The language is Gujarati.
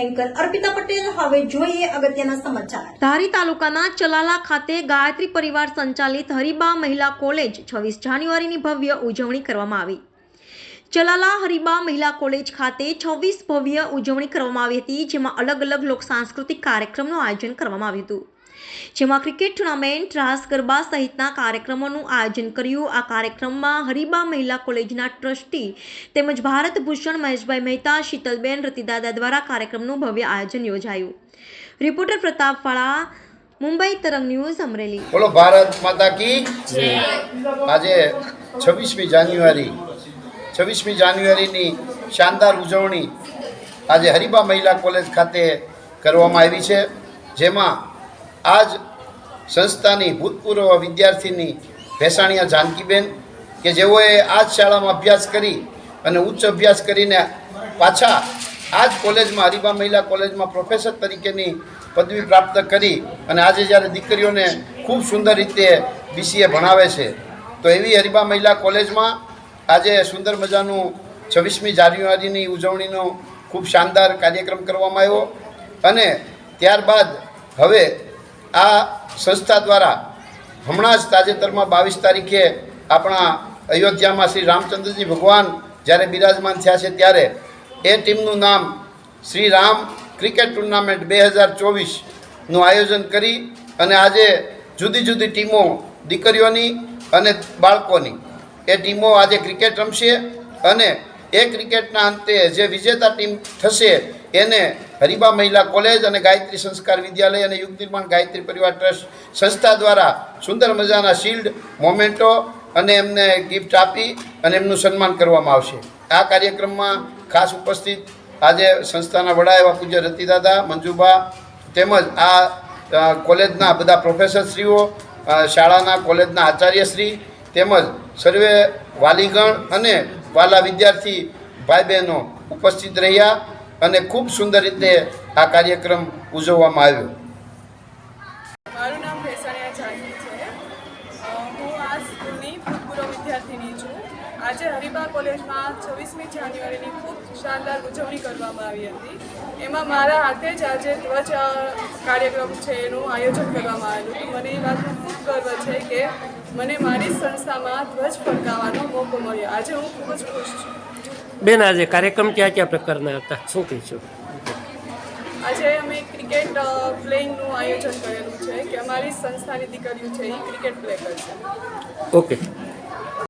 એન્કર અર્પિતા પટેલ. હવે જોઈએ અગત્યના સમાચાર. ધારી તાલુકાના ચલાલા ખાતે ગાયત્રી પરિવાર સંચાલિત હરિબા મહિલા કોલેજ 26 જાન્યુઆરીની ભવ્ય ઉજવણી કરવામાં આવી. ચલાલા હરિબા મહિલા કોલેજ ખાતે 26 ભવ્ય ઉજવણી કરવામાં આવી હતી, જેમાં અલગ અલગ લોક સાંસ્કૃતિક કાર્યક્રમનું આયોજન કરવામાં આવ્યું હતું, જેમાં ક્રિકેટ ટુર્નામેન્ટ, રાસ ગરબા સહિતના કાર્યક્રમોનું આયોજન કર્યું. આ કાર્યક્રમમાં હરિબા મહિલા કોલેજના ટ્રસ્ટી તેમજ ભારત ભૂષણ મહેશભાઈ મહેતા, શીતલબેન રતિદાદા દ્વારા કાર્યક્રમનું ભવ્ય આયોજન યોજાયું. રિપોર્ટર પ્રતાપ વાળા, મુંબઈ તરંગ ન્યૂઝ, અમરેલી. બોલો ભારત માતા કી જય. આજે 26મી જાન્યુઆરીની શાનદાર ઉજવણી આજે હરિબા મહિલા કોલેજ ખાતે કરવામાં આવી છે, જેમાં આજ સંસ્થાની ભૂતપૂર્વ વિદ્યાર્થીની ભેસાણીયા જાનકીબેન કે જેઓએ આજ શાળામાં અભ્યાસ કરી અને ઉચ્ચ અભ્યાસ કરીને પાછા આજ કોલેજમાં હરિબા મહિલા કોલેજમાં પ્રોફેસર તરીકેની પદવી પ્રાપ્ત કરી અને આજે જ્યારે દીકરીઓને ખૂબ સુંદર રીતે BCA ભણાવે છે, તો એવી હરિબા મહિલા કોલેજમાં આજે સુંદર મજાનું 26મી જાન્યુઆરીની ઉજવણીનો ખૂબ શાનદાર કાર્યક્રમ કરવામાં આવ્યો. અને ત્યારબાદ હવે આ સંસ્થા દ્વારા હમણાં જ તાજેતરમાં 22 તારીખે આપણા અયોધ્યામાં શ્રી રામચંદ્રજી ભગવાન જ્યારે બિરાજમાન થયા છે, ત્યારે એ ટીમનું નામ શ્રી રામ ક્રિકેટ ટુર્નામેન્ટ 2024નું આયોજન કરી અને આજે જુદી જુદી ટીમો દીકરીઓની અને બાળકોની એ ટીમો આજે ક્રિકેટ રમશે અને એ ક્રિકેટના અંતે જે વિજેતા ટીમ થશે એને હરિબા મહિલા કોલેજ અને ગાયત્રી સંસ્કાર વિદ્યાલય અને યુગ નિર્માણ ગાયત્રી પરિવાર ટ્રસ્ટ સંસ્થા દ્વારા સુંદર મજાના શિલ્ડ, મોમેન્ટો અને એમને ગિફ્ટ આપી અને એમનું સન્માન કરવામાં આવશે. આ કાર્યક્રમમાં ખાસ ઉપસ્થિત આજે સંસ્થાના વડા એવા પૂજ્ય રતિદાદા, મંજુબા તેમજ આ કોલેજના બધા પ્રોફેસરશ્રીઓ, શાળાના કોલેજના આચાર્યશ્રી તેમજ સર્વે વાલીગણ અને વાલા વિદ્યાર્થી ભાઈ બહેનો ઉપસ્થિત રહ્યા અને ખૂબ સુંદર રીતે આ કાર્યક્રમ ઉજવવામાં આવ્યો. મારું નામ ભેસાણીયા જાનકી છે. હું આ સ્કૂલની ભૂતપૂર્વ વિદ્યાર્થીની છું. આજે હરિબા કોલેજમાં 26મી જાન્યુઆરીની ખૂબ શાનદાર ઉજવણી કરવામાં આવી હતી. એમાં મારા હાથે જ આજે ધ્વજ કાર્યક્રમ છે એનું આયોજન કરવામાં આવેલું હતું. મને એ વાતનો ખૂબ ગર્વ છે કે મને મારી સંસ્થામાં ધ્વજ ફરકાવવાનો મોકો મળ્યો. આજે હું ખૂબ જ ખુશ છું. બેન, આજે કાર્યક્રમ કયા પ્રકારના હતા, શું કહીશું? આજે અમે ક્રિકેટ પ્લેઇંગનું આયોજન કરેલું છે કે અમારી સંસ્થાની દીકરીઓ છે એ ક્રિકેટ પ્લે કરશે. ઓકે.